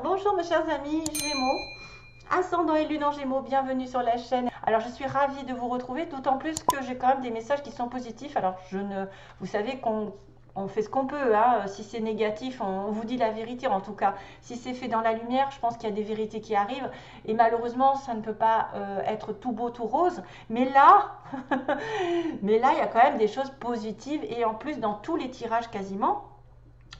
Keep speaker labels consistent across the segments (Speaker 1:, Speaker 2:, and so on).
Speaker 1: Bonjour mes chers amis Gémeaux, ascendant et lune en Gémeaux, bienvenue sur la chaîne. Alors je suis ravie de vous retrouver, d'autant plus que j'ai quand même des messages qui sont positifs. Alors vous savez qu'on fait ce qu'on peut, hein. Si c'est négatif, on vous dit la vérité. En tout cas, si c'est fait dans la lumière, je pense qu'il y a des vérités qui arrivent. Et malheureusement, ça ne peut pas être tout beau, tout rose. Mais là, mais là, il y a quand même des choses positives. Et en plus, dans tous les tirages quasiment.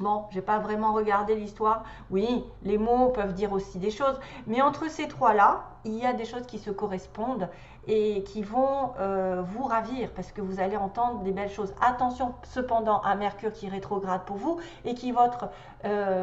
Speaker 1: Bon, j'ai pas vraiment regardé l'histoire. Oui, les mots peuvent dire aussi des choses. Mais entre ces trois-là, il y a des choses qui se correspondent et qui vont vous ravir parce que vous allez entendre des belles choses. Attention cependant à Mercure qui rétrograde pour vous et qui est votre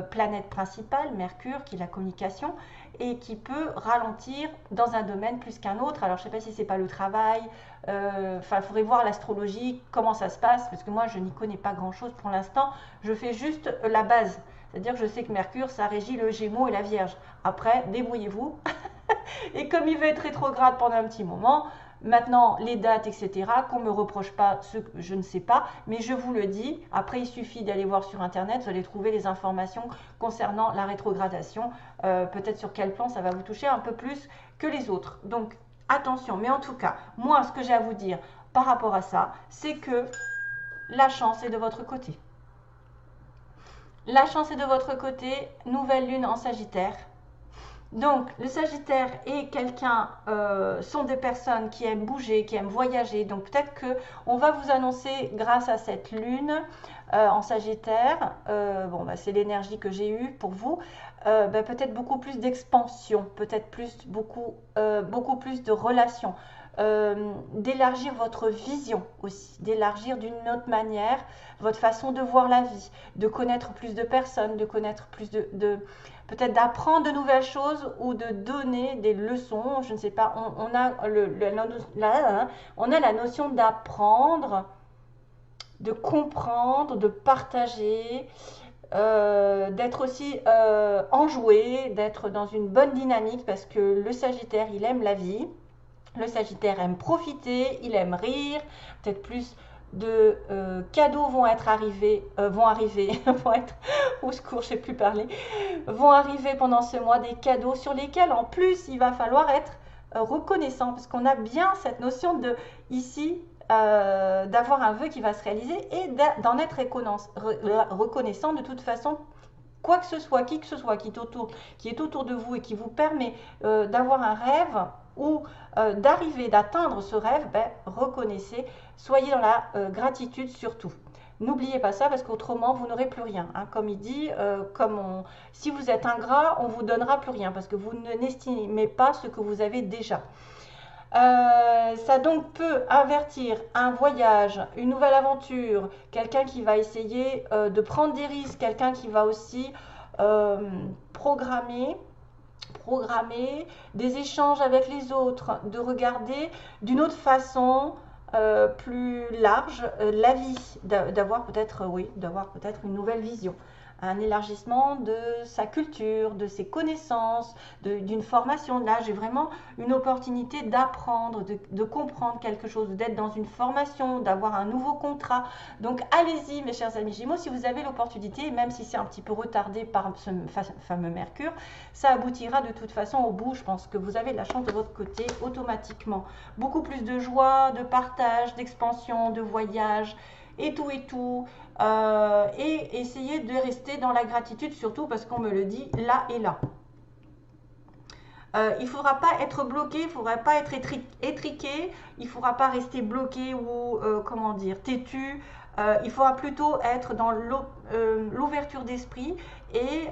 Speaker 1: planète principale, Mercure, qui est la communication et qui peut ralentir dans un domaine plus qu'un autre. Alors, je ne sais pas si c'est pas le travail. Enfin, il faudrait voir l'astrologie, comment ça se passe, parce que moi, je n'y connais pas grand-chose pour l'instant. Je fais juste la base. C'est-à-dire que je sais que Mercure, ça régit le Gémeaux et la Vierge. Après, débrouillez-vous. Et comme il va être rétrograde pendant un petit moment, maintenant, les dates, etc., qu'on ne me reproche pas ce que je ne sais pas, mais je vous le dis, après, il suffit d'aller voir sur Internet, vous allez trouver les informations concernant la rétrogradation, peut-être sur quel plan ça va vous toucher un peu plus que les autres. Donc, attention, mais en tout cas, moi, ce que j'ai à vous dire par rapport à ça, c'est que la chance est de votre côté. La chance est de votre côté, nouvelle lune en Sagittaire. Donc, le Sagittaire et quelqu'un sont des personnes qui aiment bouger, qui aiment voyager. Donc, peut-être qu'on va vous annoncer, grâce à cette lune en Sagittaire, bon, bah, c'est l'énergie que j'ai eue pour vous, bah, peut-être beaucoup plus d'expansion, peut-être beaucoup plus de relations, d'élargir votre vision aussi, d'élargir d'une autre manière votre façon de voir la vie, de connaître plus de personnes, de connaître plus peut-être d'apprendre de nouvelles choses ou de donner des leçons. Je ne sais pas, on a la notion d'apprendre, de comprendre, de partager, d'être aussi enjoué, d'être dans une bonne dynamique parce que le Sagittaire, il aime la vie. Le Sagittaire aime profiter, il aime rire, peut-être plus de cadeaux vont arriver, vont être, au secours, je ne sais plus parler, vont arriver pendant ce mois, des cadeaux sur lesquels en plus il va falloir être reconnaissant parce qu'on a bien cette notion de ici d'avoir un vœu qui va se réaliser et d'en être reconnaissant de toute façon. Quoi que ce soit, qui que ce soit qui est autour de vous et qui vous permet d'avoir un rêve ou d'arriver, d'atteindre ce rêve, ben, reconnaissez, soyez dans la gratitude surtout. N'oubliez pas ça parce qu'autrement vous n'aurez plus rien. Hein. Comme il dit, si vous êtes ingrat, on ne vous donnera plus rien parce que vous n'estimez pas ce que vous avez déjà. Ça donc peut avertir un voyage, une nouvelle aventure, quelqu'un qui va essayer de prendre des risques, quelqu'un qui va aussi programmer des échanges avec les autres, de regarder d'une autre façon plus large la vie, d'avoir peut-être une nouvelle vision, un élargissement de sa culture, de ses connaissances, d'une formation. Là, j'ai vraiment une opportunité d'apprendre, de comprendre quelque chose, d'être dans une formation, d'avoir un nouveau contrat. Donc, allez-y, mes chers amis Gémeaux, si vous avez l'opportunité, même si c'est un petit peu retardé par ce fameux Mercure, ça aboutira de toute façon au bout. Je pense que vous avez de la chance de votre côté automatiquement. Beaucoup plus de joie, de partage, d'expansion, de voyage, et tout. Et essayer de rester dans la gratitude, surtout parce qu'on me le dit là et là. Il ne faudra pas être bloqué, il ne faudra pas être étriqué, il ne faudra pas rester bloqué ou, comment dire, têtu. Il faudra plutôt être dans l'ouverture d'esprit et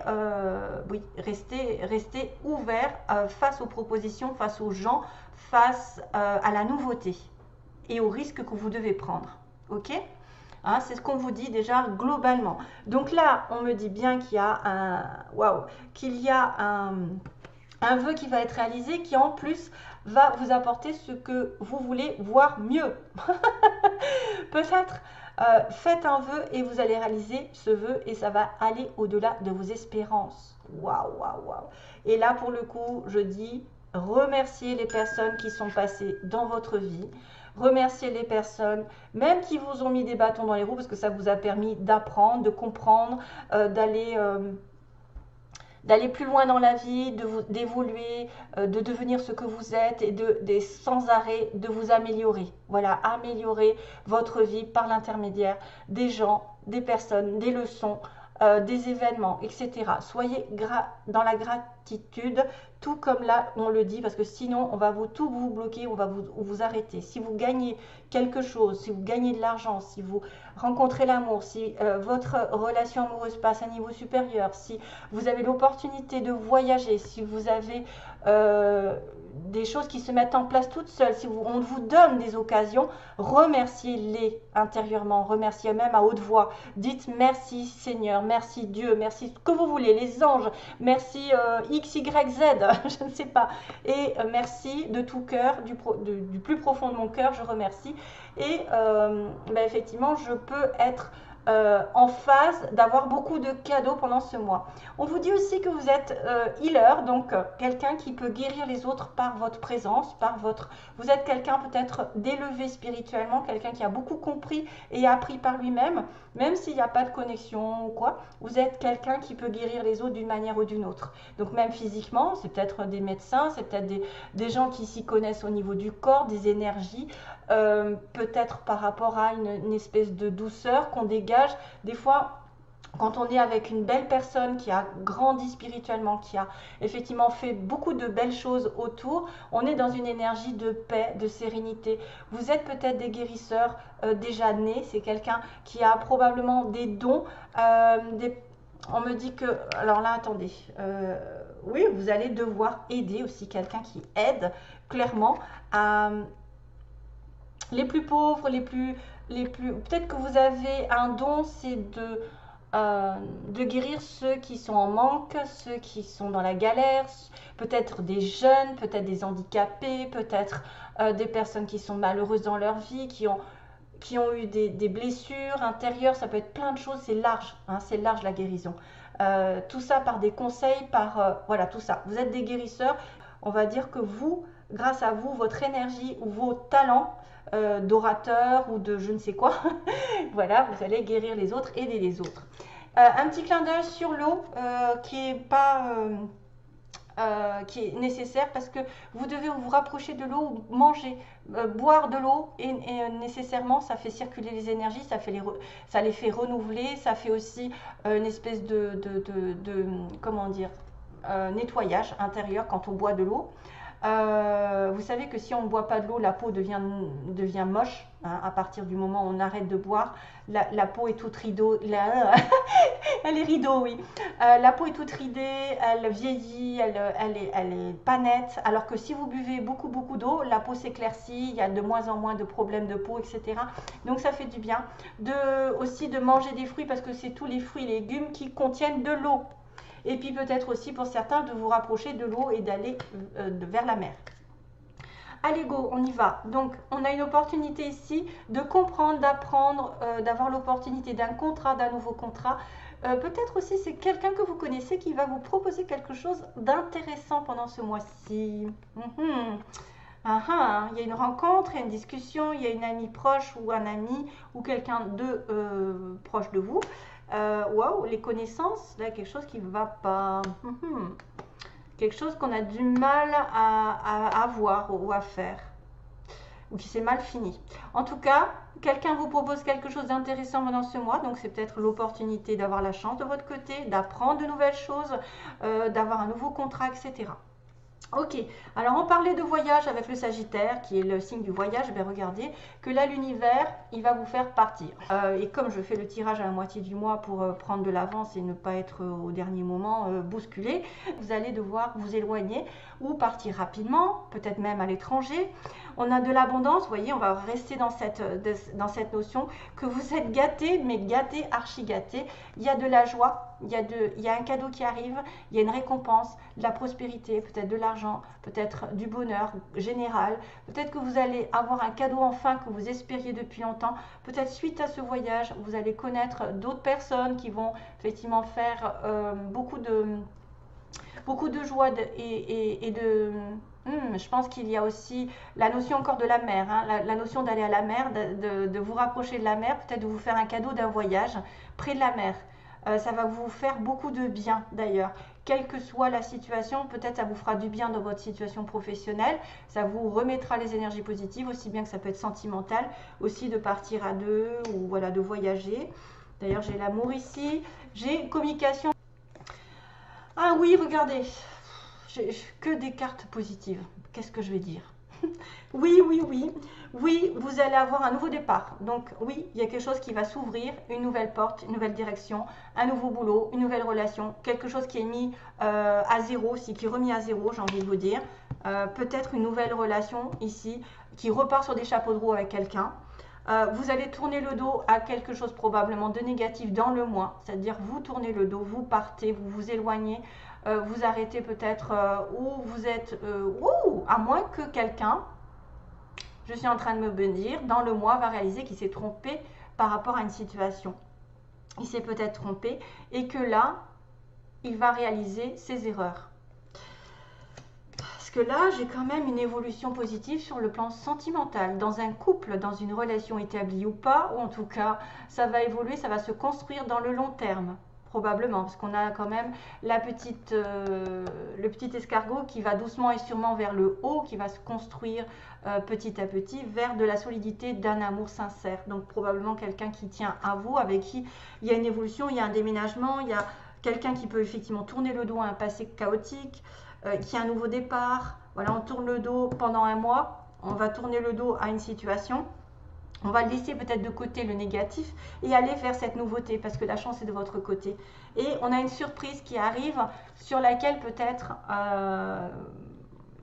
Speaker 1: oui, rester ouvert face aux propositions, face aux gens, face à la nouveauté et aux risques que vous devez prendre. Ok ? Hein, c'est ce qu'on vous dit déjà globalement. Donc là, on me dit bien qu'il y a un vœu qui va être réalisé, qui en plus va vous apporter ce que vous voulez voir mieux. Peut-être faites un vœu et vous allez réaliser ce vœu et ça va aller au-delà de vos espérances. Waouh. Et là, pour le coup, je dis remerciez les personnes qui sont passées dans votre vie. Remerciez les personnes, même qui vous ont mis des bâtons dans les roues, parce que ça vous a permis d'apprendre, de comprendre, d'aller d'aller plus loin dans la vie, d'évoluer, de devenir ce que vous êtes et sans arrêt de vous améliorer. Voilà, améliorer votre vie par l'intermédiaire des gens, des personnes, des leçons, des événements, etc. Soyez dans la gratitude, tout comme là on le dit, parce que sinon on va tout vous bloquer, on va vous arrêter. Si vous gagnez quelque chose, si vous gagnez de l'argent, si vous rencontrez l'amour, si votre relation amoureuse passe à un niveau supérieur, si vous avez l'opportunité de voyager, si vous avez des choses qui se mettent en place toutes seules, si on vous donne des occasions, remerciez-les intérieurement, remerciez même à haute voix. Dites merci Seigneur, merci Dieu, merci ce que vous voulez, les anges, merci X, Y, Z, je ne sais pas. Et merci de tout cœur, du plus profond de mon cœur, je remercie. Et effectivement, je peux être en phase d'avoir beaucoup de cadeaux pendant ce mois. On vous dit aussi que vous êtes healer, donc quelqu'un qui peut guérir les autres par votre présence, vous êtes quelqu'un peut-être d'élevé spirituellement, quelqu'un qui a beaucoup compris et appris par lui-même, même s'il n'y a pas de connexion ou quoi, vous êtes quelqu'un qui peut guérir les autres d'une manière ou d'une autre. Donc même physiquement, c'est peut-être des médecins, c'est peut-être des gens qui s'y connaissent au niveau du corps, des énergies, peut-être par rapport à une espèce de douceur qu'on dégage. Des fois, quand on est avec une belle personne qui a grandi spirituellement, qui a effectivement fait beaucoup de belles choses autour, on est dans une énergie de paix, de sérénité. Vous êtes peut-être des guérisseurs déjà nés, c'est quelqu'un qui a probablement des dons, on me dit que, alors là attendez, oui, vous allez devoir aider aussi quelqu'un qui aide clairement à les plus pauvres, peut-être que vous avez un don, c'est de guérir ceux qui sont en manque, ceux qui sont dans la galère, peut-être des jeunes, peut-être des handicapés, peut-être des personnes qui sont malheureuses dans leur vie, qui ont eu des blessures intérieures, ça peut être plein de choses, c'est large, hein, c'est large la guérison. Tout ça par des conseils, voilà, tout ça. Vous êtes des guérisseurs, on va dire que vous, grâce à vous, votre énergie ou vos talents, d'orateur ou de je ne sais quoi, voilà, vous allez guérir les autres, aider les autres. Un petit clin d'œil sur l'eau qui est nécessaire parce que vous devez vous rapprocher de l'eau, manger, boire de l'eau et nécessairement ça fait circuler les énergies, ça les fait renouveler, ça fait aussi une espèce comment dire, nettoyage intérieur quand on boit de l'eau. Vous savez que si on ne boit pas de l'eau, la peau devient moche, hein, à partir du moment où on arrête de boire. La peau est toute rideau, elle est rideau, oui. La peau est toute ridée, elle vieillit, elle est pas nette. Alors que si vous buvez beaucoup d'eau, la peau s'éclaircit, il y a de moins en moins de problèmes de peau, etc. Donc ça fait du bien. Aussi de manger des fruits parce que c'est tous les fruits et légumes qui contiennent de l'eau. Et puis peut-être aussi pour certains de vous rapprocher de l'eau et d'aller vers la mer. Allez go, on y va. Donc on a une opportunité ici de comprendre, d'apprendre, d'avoir l'opportunité d'un contrat, d'un nouveau contrat. Peut-être aussi c'est quelqu'un que vous connaissez qui va vous proposer quelque chose d'intéressant pendant ce mois-ci. Il y a une rencontre, il y a une discussion, il y a une amie proche ou un ami ou quelqu'un de proche de vous. Waouh, les connaissances, là, quelque chose qui ne va pas. Quelque chose qu'on a du mal à avoir ou à faire. Ou qui s'est mal fini. En tout cas, quelqu'un vous propose quelque chose d'intéressant pendant ce mois. Donc, c'est peut-être l'opportunité d'avoir la chance de votre côté, d'apprendre de nouvelles choses, d'avoir un nouveau contrat, etc. Ok, alors on parlait de voyage avec le Sagittaire, qui est le signe du voyage. Ben regardez que là l'univers, il va vous faire partir. Et comme je fais le tirage à la moitié du mois pour prendre de l'avance et ne pas être au dernier moment bousculé, vous allez devoir vous éloigner ou partir rapidement, peut-être même à l'étranger. On a de l'abondance, vous voyez, on va rester dans cette notion que vous êtes gâté, mais gâté, archi gâté. Il y a de la joie, il y a un cadeau qui arrive, il y a une récompense, de la prospérité, peut-être de l'argent, peut-être du bonheur général. Peut-être que vous allez avoir un cadeau enfin que vous espériez depuis longtemps. Peut-être suite à ce voyage, vous allez connaître d'autres personnes qui vont effectivement faire beaucoup de joie je pense qu'il y a aussi la notion encore de la mer, hein, la notion d'aller à la mer, de vous rapprocher de la mer, peut-être de vous faire un cadeau d'un voyage près de la mer. Ça va vous faire beaucoup de bien d'ailleurs. Quelle que soit la situation, peut-être ça vous fera du bien dans votre situation professionnelle. Ça vous remettra les énergies positives, aussi bien que ça peut être sentimental, aussi de partir à deux ou voilà, de voyager. D'ailleurs, j'ai l'amour ici. J'ai communication. Ah oui, regardez. Que des cartes positives. Qu'est-ce que je vais dire? Oui, oui, oui. Oui, vous allez avoir un nouveau départ. Donc oui, il y a quelque chose qui va s'ouvrir, une nouvelle porte, une nouvelle direction, un nouveau boulot, une nouvelle relation, quelque chose qui est mis à zéro, aussi, qui est remis à zéro, j'ai envie de vous dire. Peut-être une nouvelle relation ici, qui repart sur des chapeaux de roue avec quelqu'un. Vous allez tourner le dos à quelque chose probablement de négatif dans le mois, c'est-à-dire vous tournez le dos, vous partez, vous vous éloignez, vous arrêtez peut-être où vous êtes, à moins que quelqu'un, je suis en train de me dire, dans le mois va réaliser qu'il s'est trompé par rapport à une situation. Il s'est peut-être trompé et que là, il va réaliser ses erreurs. Parce que là, j'ai quand même une évolution positive sur le plan sentimental. Dans un couple, dans une relation établie ou pas, ou en tout cas, ça va évoluer, ça va se construire dans le long terme. Probablement, parce qu'on a quand même le petit escargot qui va doucement et sûrement vers le haut, qui va se construire petit à petit vers de la solidité d'un amour sincère. Donc probablement quelqu'un qui tient à vous, avec qui il y a une évolution, il y a un déménagement, il y a quelqu'un qui peut effectivement tourner le dos à un passé chaotique, qui a un nouveau départ. Voilà, on tourne le dos pendant un mois, on va tourner le dos à une situation. On va laisser peut-être de côté le négatif et aller vers cette nouveauté parce que la chance est de votre côté. Et on a une surprise qui arrive sur laquelle peut-être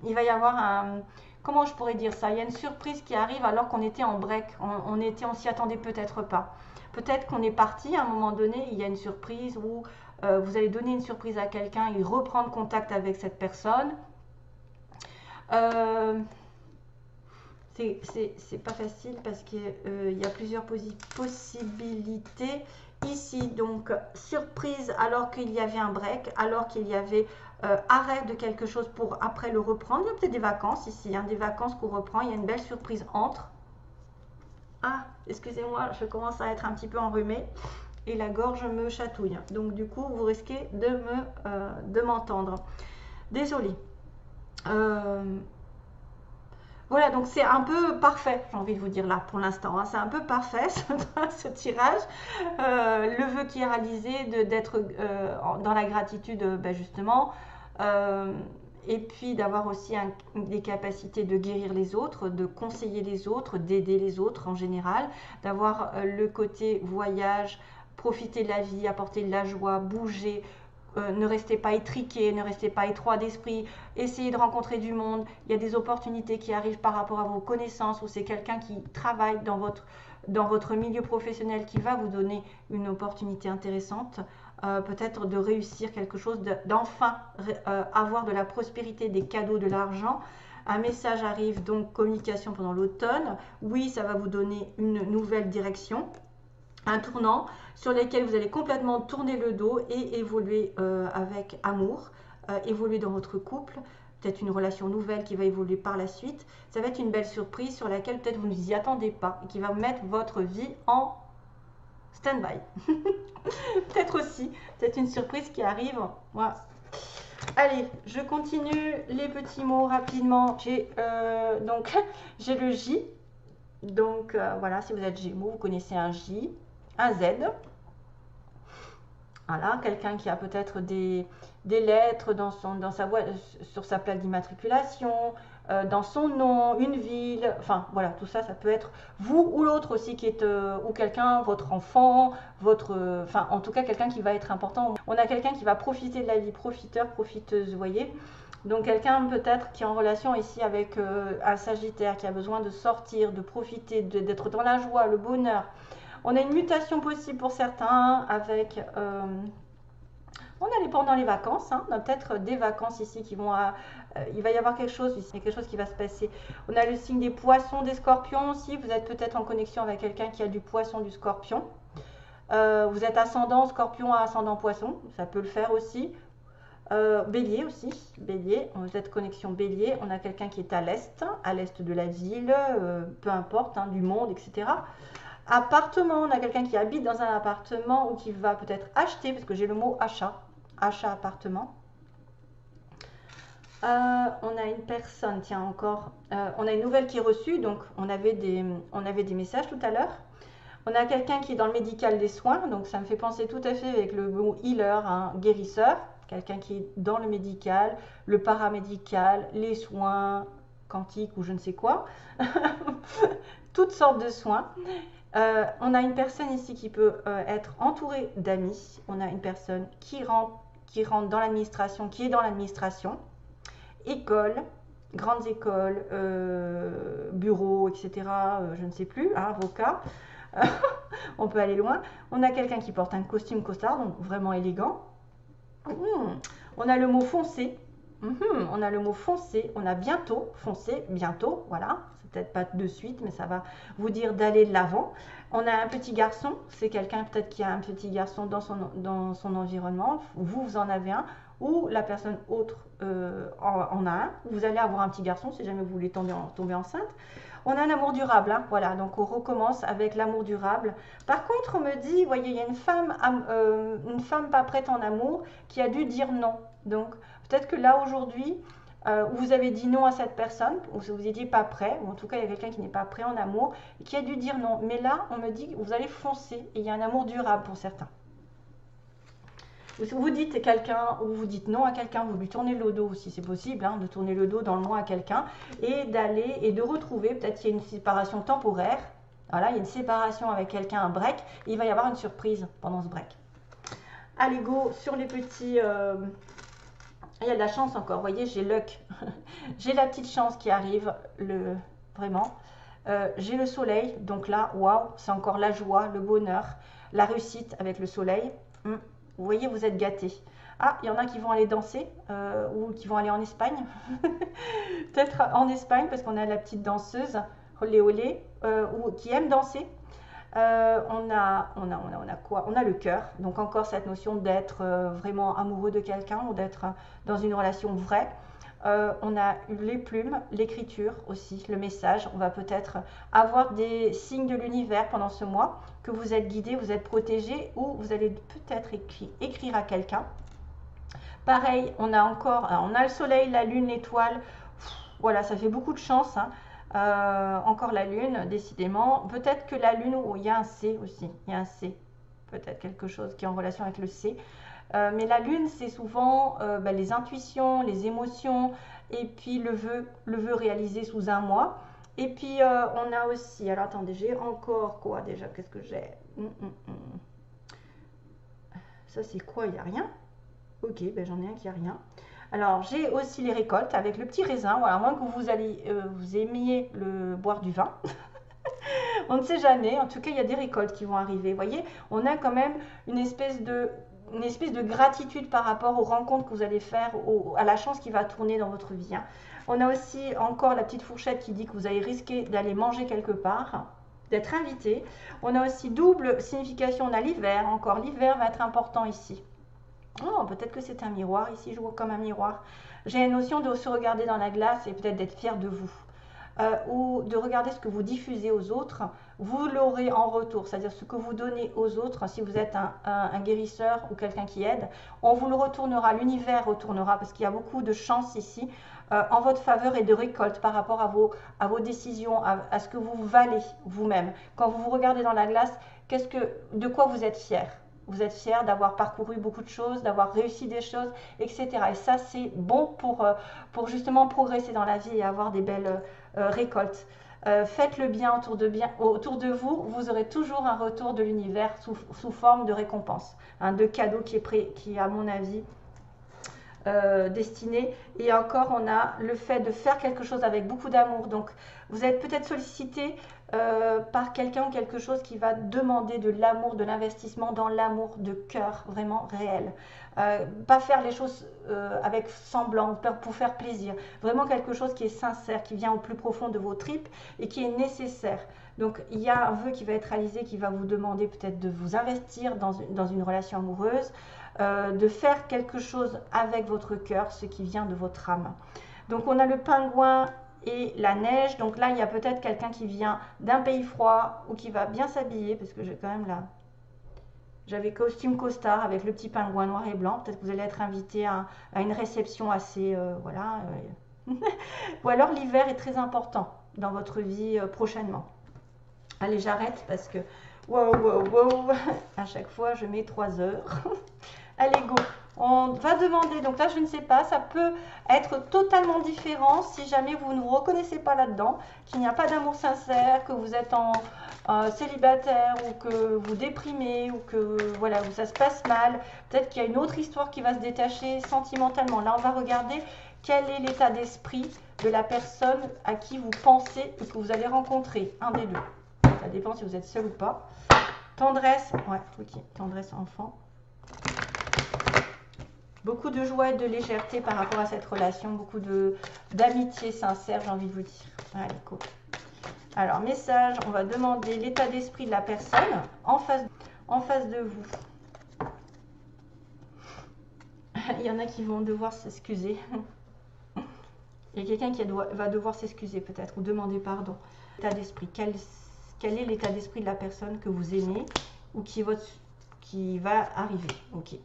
Speaker 1: il va y avoir un... Comment je pourrais dire ça? Il y a une surprise qui arrive alors qu'on était en break. On s'y attendait peut-être pas. Peut-être qu'on est parti à un moment donné, il y a une surprise où vous allez donner une surprise à quelqu'un, il reprend contact avec cette personne. C'est pas facile parce qu'il y a plusieurs possibilités ici. Donc surprise alors qu'il y avait un break, alors qu'il y avait arrêt de quelque chose pour après le reprendre. Il y a peut-être des vacances ici, hein, des vacances qu'on reprend. Il y a une belle surprise entre. Ah, excusez-moi, je commence à être un petit peu enrhumée et la gorge me chatouille. Donc du coup, vous risquez de m'entendre. Désolée. Voilà, donc c'est un peu parfait, j'ai envie de vous dire là pour l'instant. Hein, c'est un peu parfait ce tirage. Le vœu qui est réalisé d'être dans la gratitude, justement. Et puis d'avoir aussi des capacités de guérir les autres, de conseiller les autres, d'aider les autres en général. D'avoir le côté voyage, profiter de la vie, apporter de la joie, bouger. Ne restez pas étriqués, ne restez pas étroit d'esprit, essayez de rencontrer du monde. Il y a des opportunités qui arrivent par rapport à vos connaissances ou c'est quelqu'un qui travaille dans votre milieu professionnel qui va vous donner une opportunité intéressante, peut-être de réussir quelque chose, d'enfin avoir de la prospérité, des cadeaux, de l'argent. Un message arrive, donc communication pendant l'automne. Oui, ça va vous donner une nouvelle direction. Un tournant sur lequel vous allez complètement tourner le dos et évoluer avec amour, évoluer dans votre couple, peut-être une relation nouvelle qui va évoluer par la suite. Ça va être une belle surprise sur laquelle peut-être vous ne vous y attendez pas et qui va mettre votre vie en stand-by. Peut-être aussi, peut-être une surprise qui arrive. Voilà. Allez, je continue les petits mots rapidement. J'ai le J. Donc voilà, si vous êtes Gémeaux, vous connaissez un J. Un Z, voilà, quelqu'un qui a peut-être des lettres sur sa plaque d'immatriculation, dans son nom, une ville, enfin voilà, tout ça, ça peut être vous ou l'autre aussi qui est, ou quelqu'un, votre enfant, enfin en tout cas quelqu'un qui va être important. On a quelqu'un qui va profiter de la vie, profiteur, profiteuse, vous voyez. Donc quelqu'un peut-être qui est en relation ici avec un Sagittaire, qui a besoin de sortir, de profiter, d'être dans la joie, le bonheur. On a une mutation possible pour certains avec... on est pendant les vacances, hein, on a peut-être des vacances ici qui vont... il va y avoir quelque chose ici, quelque chose qui va se passer. On a le signe des poissons, des scorpions aussi. Vous êtes peut-être en connexion avec quelqu'un qui a du poisson, du scorpion. Vous êtes ascendant scorpion à ascendant poisson, ça peut le faire aussi. Bélier aussi, Bélier, vous êtes connexion Bélier. On a quelqu'un qui est à l'est de la ville, peu importe, hein, du monde, etc. Appartement, on a quelqu'un qui habite dans un appartement ou qui va peut-être acheter, parce que j'ai le mot achat, achat appartement. On a une personne, tiens encore, on a une nouvelle qui est reçue, donc on avait des messages tout à l'heure. On a quelqu'un qui est dans le médical des soins, donc ça me fait penser tout à fait avec le mot healer, hein, guérisseur, quelqu'un qui est dans le médical, le paramédical, les soins quantiques ou je ne sais quoi, toutes sortes de soins. On a une personne ici qui peut être entourée d'amis, on a une personne qui rentre dans l'administration, qui est dans l'administration, école, grandes écoles, bureaux, etc., je ne sais plus, hein, avocat. On peut aller loin. On a quelqu'un qui porte un costume costard, donc vraiment élégant. On a le mot foncé. On a le mot foncé. On a bientôt, foncé, bientôt, voilà. C'est peut-être pas de suite, mais ça va vous dire d'aller de l'avant. On a un petit garçon. C'est quelqu'un peut-être qui a un petit garçon dans son environnement. Vous en avez un. Ou la personne autre en a un. Vous allez avoir un petit garçon si jamais vous voulez tomber enceinte. On a un amour durable, hein, voilà, donc on recommence avec l'amour durable. Par contre, on me dit, vous voyez, il y a une femme pas prête en amour qui a dû dire non. Donc, peut-être que là, aujourd'hui, vous avez dit non à cette personne, ou vous étiez pas prêt, ou en tout cas, il y a quelqu'un qui n'est pas prêt en amour, et qui a dû dire non. Mais là, on me dit que vous allez foncer, et il y a un amour durable pour certains. Vous dites quelqu'un ou vous dites non à quelqu'un, vous lui tournez le dos aussi, c'est possible hein, de tourner le dos dans le non à quelqu'un et d'aller et de retrouver, peut-être qu'il y a une séparation temporaire, voilà, il y a une séparation avec quelqu'un, un break, et il va y avoir une surprise pendant ce break. Allez, go sur les petits... il y a de la chance encore, vous voyez, j'ai luck, j'ai la petite chance qui arrive, vraiment. J'ai le soleil, donc là, waouh, c'est encore la joie, le bonheur, la réussite avec le soleil. Vous voyez, vous êtes gâtés. Ah, il y en a qui vont aller danser ou qui vont aller en Espagne. Peut-être en Espagne parce qu'on a la petite danseuse, olé olé, ou qui aime danser. On a quoi? On a le cœur. Donc encore cette notion d'être vraiment amoureux de quelqu'un ou d'être dans une relation vraie. On a les plumes, l'écriture aussi, le message. On va peut-être avoir des signes de l'univers pendant ce mois, que vous êtes guidé, vous êtes protégé ou vous allez peut-être écrire à quelqu'un. Pareil, on a encore, on a le soleil, la lune, l'étoile. Voilà, ça fait beaucoup de chance. Hein. Encore la lune, décidément. Peut-être que la lune, il y a un C aussi. Il y a un C. Peut-être quelque chose qui est en relation avec le C. Mais la lune, c'est souvent les intuitions, les émotions, et puis le vœu réalisé sous un mois. Et puis, on a aussi, alors attendez, j'ai encore quoi déjà? Qu'est-ce que j'ai? Ça, c'est quoi? Il n'y a rien? Ok, ben j'en ai un qui a rien. Alors, j'ai aussi les récoltes avec le petit raisin. Voilà, à moins que vous aimiez boire du vin. On ne sait jamais. En tout cas, il y a des récoltes qui vont arriver. Vous voyez, on a quand même une espèce de gratitude par rapport aux rencontres que vous allez faire, à la chance qui va tourner dans votre vie. Hein. On a aussi encore la petite fourchette qui dit que vous allez risquer d'aller manger quelque part, d'être invité. On a aussi double signification, on a l'hiver, encore l'hiver va être important ici. Oh, peut-être que c'est un miroir, ici je vois comme un miroir. J'ai la notion de se regarder dans la glace et peut-être d'être fier de vous. Ou de regarder ce que vous diffusez aux autres, vous l'aurez en retour, c'est-à-dire ce que vous donnez aux autres, si vous êtes un guérisseur ou quelqu'un qui aide, on vous le retournera, l'univers retournera, parce qu'il y a beaucoup de chance ici en votre faveur et de récolte par rapport à vos décisions, à ce que vous valez vous-même. Quand vous vous regardez dans la glace, de quoi vous êtes fier? Vous êtes fier d'avoir parcouru beaucoup de choses, d'avoir réussi des choses, etc. Et ça, c'est bon pour justement progresser dans la vie et avoir des belles récoltes. Faites le bien autour de vous, vous aurez toujours un retour de l'univers sous forme de récompense, hein, de cadeau qui est à mon avis destiné. Et encore, on a le fait de faire quelque chose avec beaucoup d'amour. Donc, vous êtes peut-être sollicité par quelqu'un ou quelque chose qui va demander de l'amour, de l'investissement dans l'amour de cœur, vraiment réel. Pas faire les choses avec semblant, pour faire plaisir. Vraiment quelque chose qui est sincère, qui vient au plus profond de vos tripes et qui est nécessaire. Donc, il y a un vœu qui va être réalisé, qui va vous demander peut-être de vous investir dans une relation amoureuse, de faire quelque chose avec votre cœur, ce qui vient de votre âme. Donc, on a le pingouin et la neige. Donc là, il y a peut-être quelqu'un qui vient d'un pays froid ou qui va bien s'habiller, parce que j'ai quand même là... J'avais costume costard avec le petit pingouin noir et blanc. Peut-être que vous allez être invité à une réception assez... voilà. Ou alors l'hiver est très important dans votre vie prochainement. Allez, j'arrête parce que... Wow, wow, wow. À chaque fois, je mets 3 heures. Allez, go. On va demander, donc là je ne sais pas, ça peut être totalement différent si jamais vous ne vous reconnaissez pas là-dedans, qu'il n'y a pas d'amour sincère, que vous êtes en célibataire ou que vous déprimez ou que voilà, où ça se passe mal. Peut-être qu'il y a une autre histoire qui va se détacher sentimentalement. Là on va regarder quel est l'état d'esprit de la personne à qui vous pensez et que vous allez rencontrer, un des deux. Ça dépend si vous êtes seul ou pas. Tendresse, ouais, ok, tendresse enfant. Beaucoup de joie et de légèreté par rapport à cette relation, beaucoup d'amitié sincère, j'ai envie de vous dire. Allez, cool. Alors, message, on va demander l'état d'esprit de la personne en face de vous. Il y en a qui vont devoir s'excuser. Il y a quelqu'un qui va devoir s'excuser peut-être ou demander pardon. L'état d'esprit, quel est l'état d'esprit de la personne que vous aimez ou qui va arriver. Ok.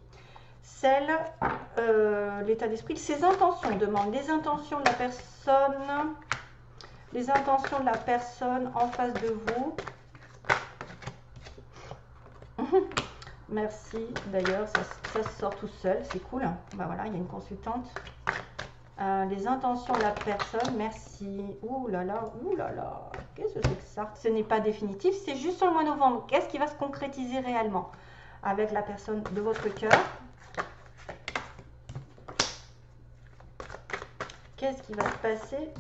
Speaker 1: L'état d'esprit, ses intentions, demande les intentions de la personne, en face de vous. Merci, d'ailleurs, ça se sort tout seul, c'est cool. Ben voilà, il y a une consultante. Les intentions de la personne, merci. Ouh là là, qu'est-ce que c'est que ça? Ce n'est pas définitif, c'est juste sur le mois de novembre. Qu'est-ce qui va se concrétiser réellement avec la personne de votre cœur? Qu'est-ce qui va se passer?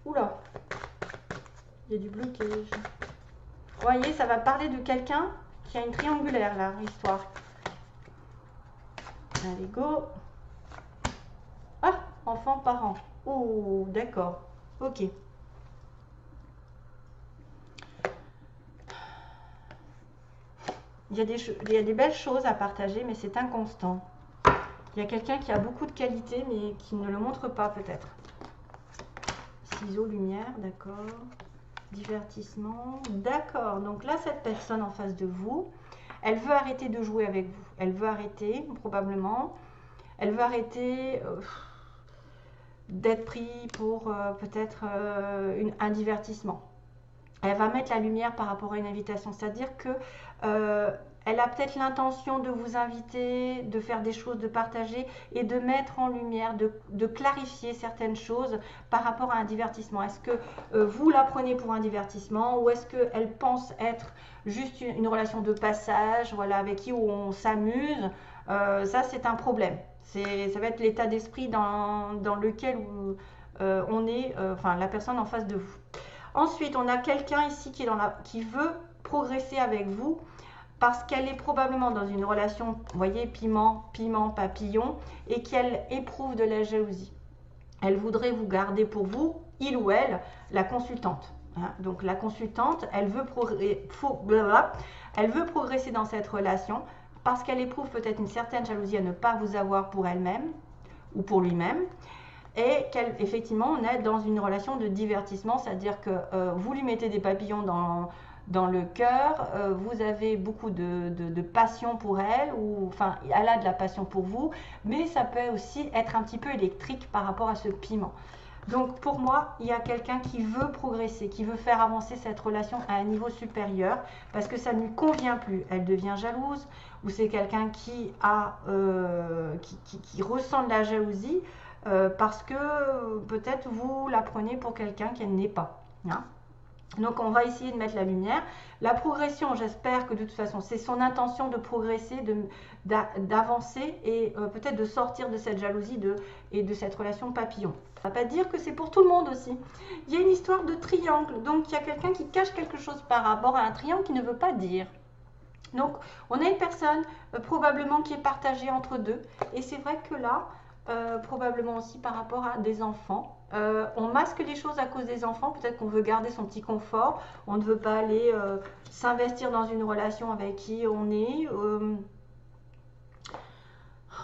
Speaker 1: Oula, il y a du blocage. Vous voyez, ça va parler de quelqu'un qui a une triangulaire là, histoire. Allez, go. Ah, enfant, parent. Oh, d'accord. Ok. Il y a des belles choses à partager, mais c'est inconstant. Il y a quelqu'un qui a beaucoup de qualités, mais qui ne le montre pas peut-être. Ciseaux, lumière, d'accord. Divertissement, d'accord. Donc là, cette personne en face de vous, elle veut arrêter de jouer avec vous. Elle veut arrêter, probablement. Elle veut arrêter d'être pris pour peut-être un divertissement. Elle va mettre la lumière par rapport à une invitation. C'est-à-dire que elle a peut-être l'intention de vous inviter, de faire des choses, de partager et de mettre en lumière, de clarifier certaines choses par rapport à un divertissement. Est-ce que vous la prenez pour un divertissement ou est-ce qu'elle pense être juste une relation de passage, voilà, avec qui on s'amuse? Ça, c'est un problème. Ça va être l'état d'esprit dans lequel on est, enfin, la personne en face de vous. Ensuite, on a quelqu'un ici qui veut progresser avec vous parce qu'elle est probablement dans une relation, vous voyez, piment, papillon, et qu'elle éprouve de la jalousie. Elle voudrait vous garder pour vous, il ou elle, la consultante. Hein. Donc la consultante, elle veut progresser dans cette relation parce qu'elle éprouve peut-être une certaine jalousie à ne pas vous avoir pour elle-même ou pour lui-même. Et qu'effectivement, on est dans une relation de divertissement, c'est-à-dire que vous lui mettez des papillons dans le cœur, vous avez beaucoup de passion pour elle, ou enfin, elle a de la passion pour vous, mais ça peut aussi être un petit peu électrique par rapport à ce piment. Donc pour moi, il y a quelqu'un qui veut progresser, qui veut faire avancer cette relation à un niveau supérieur, parce que ça ne lui convient plus. Elle devient jalouse, ou c'est quelqu'un qui ressent de la jalousie, parce que peut-être vous la prenez pour quelqu'un qu'elle n'est pas. Hein. Donc on va essayer de mettre la lumière. La progression, j'espère que de toute façon, c'est son intention de progresser, d'avancer et peut-être de sortir de cette jalousie et de cette relation papillon. Ça ne va pas dire que c'est pour tout le monde aussi. Il y a une histoire de triangle, donc il y a quelqu'un qui cache quelque chose par rapport à un triangle qui ne veut pas dire. Donc on a une personne probablement qui est partagée entre deux et c'est vrai que là, probablement aussi par rapport à des enfants. On masque les choses à cause des enfants, peut-être qu'on veut garder son petit confort, on ne veut pas aller s'investir dans une relation avec qui on est.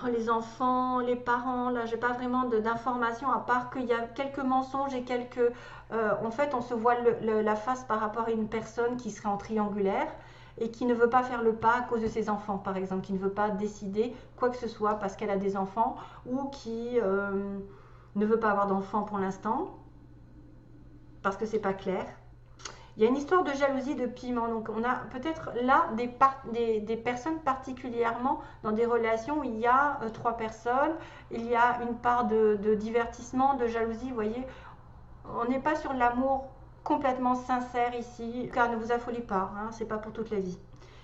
Speaker 1: les enfants, les parents, là, j'ai pas vraiment d'informations à part qu'il y a quelques mensonges et quelques. En fait, on se voit la face par rapport à une personne qui serait en triangulaire et qui ne veut pas faire le pas à cause de ses enfants, par exemple, qui ne veut pas décider quoi que ce soit parce qu'elle a des enfants ou qui ne veut pas avoir d'enfants pour l'instant parce que c'est pas clair. Il y a une histoire de jalousie, de piment. Donc, on a peut-être là des personnes particulièrement dans des relations où il y a trois personnes. Il y a une part de divertissement, de jalousie. Vous voyez, on n'est pas sur l'amour complètement sincère ici. Car ne vous affolez pas, hein, c'est pas pour toute la vie.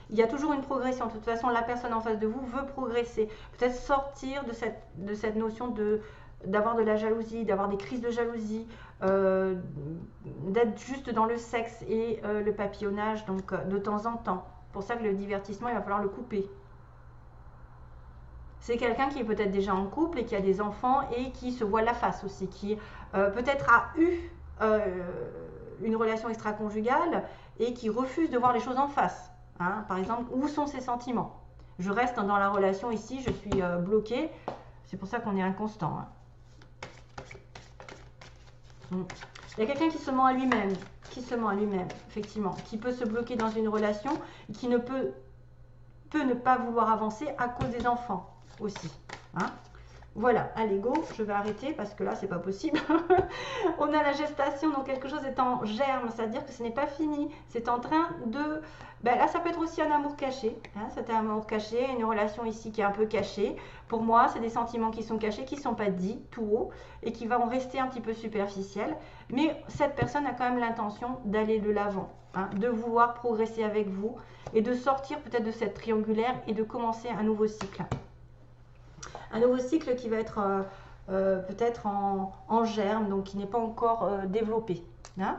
Speaker 1: Il y a toujours une progression. De toute façon, la personne en face de vous veut progresser. Peut-être sortir de cette notion d'avoir de la jalousie, d'avoir des crises de jalousie, d'être juste dans le sexe et le papillonnage, donc de temps en temps. Pour ça que le divertissement, il va falloir le couper. C'est quelqu'un qui est peut-être déjà en couple et qui a des enfants et qui se voit la face aussi, qui peut-être a eu une relation extra-conjugale et qui refuse de voir les choses en face. Hein. Par exemple, où sont ses sentiments? Je reste dans la relation ici, je suis bloquée. C'est pour ça qu'on est inconstant. Hein. Il y a quelqu'un qui se ment à lui-même, effectivement, qui peut se bloquer dans une relation, qui ne peut ne pas vouloir avancer à cause des enfants aussi. Hein. Voilà, allez go, je vais arrêter parce que là c'est pas possible. On a la gestation, donc quelque chose est en germe, c'est-à-dire que ce n'est pas fini, c'est en train de... Ben là ça peut être aussi un amour caché, hein, c'est un amour caché, une relation ici qui est un peu cachée. Pour moi c'est des sentiments qui sont cachés, qui ne sont pas dits tout haut et qui vont rester un petit peu superficiels. Mais cette personne a quand même l'intention d'aller de l'avant, hein, de vouloir progresser avec vous et de sortir peut-être de cette triangulaire et de commencer un nouveau cycle. Un nouveau cycle qui va être peut-être en germe, donc qui n'est pas encore développé. Hein.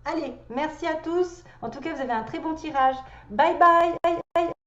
Speaker 1: Allez, merci à tous. En tout cas, vous avez un très bon tirage. Bye bye.